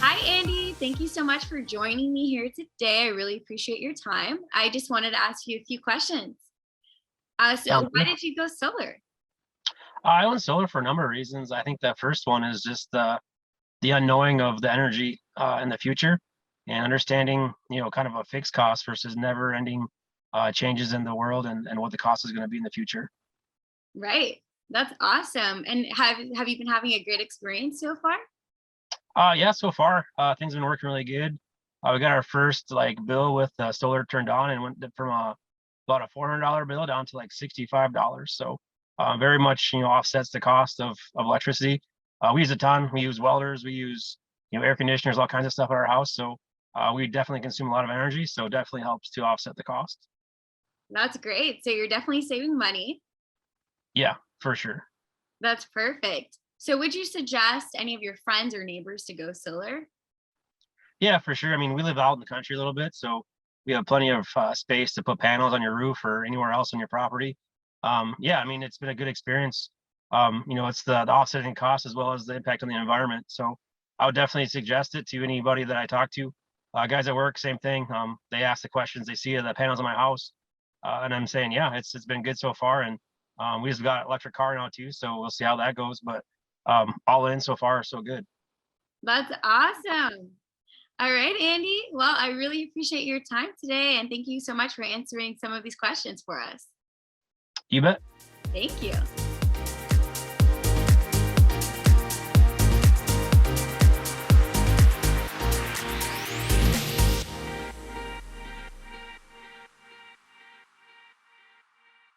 Hi, Andy. Thank you so much for joining me here today. I really appreciate your time. I just wanted to ask you a few questions. So, Sounds why good. did you go solar? I own solar for a number of reasons. I think the first one is just the unknowing of the energy in the future and understanding, kind of a fixed cost versus never ending changes in the world and what the cost is going to be in the future. Right. That's awesome. And have you been having a great experience so far? Yeah, so far things have been working really good. We got our first like bill with solar turned on and from about a $400 bill down to like $65. So very much offsets the cost of electricity. We use a ton. We use welders. We use air conditioners, all kinds of stuff at our house. So we definitely consume a lot of energy. So definitely helps to offset the cost. That's great. So, you're definitely saving money. Yeah, for sure. That's perfect. So, would you suggest any of your friends or neighbors to go solar? Yeah, for sure. I mean, we live out in the country a little bit, so we have plenty of space to put panels on your roof or anywhere else on your property. Yeah, I mean, it's been a good experience. It's the offsetting cost as well as the impact on the environment. So I would definitely suggest it to anybody that I talk to. Guys at work, same thing. They ask the questions, they see the panels on my house, and I'm saying, yeah, it's been good so far. And we just got an electric car now too, so we'll see how that goes. But all in so far, so good. That's awesome. All right, Andy. Well, I really appreciate your time today. And thank you so much for answering some of these questions for us. You bet. Thank you.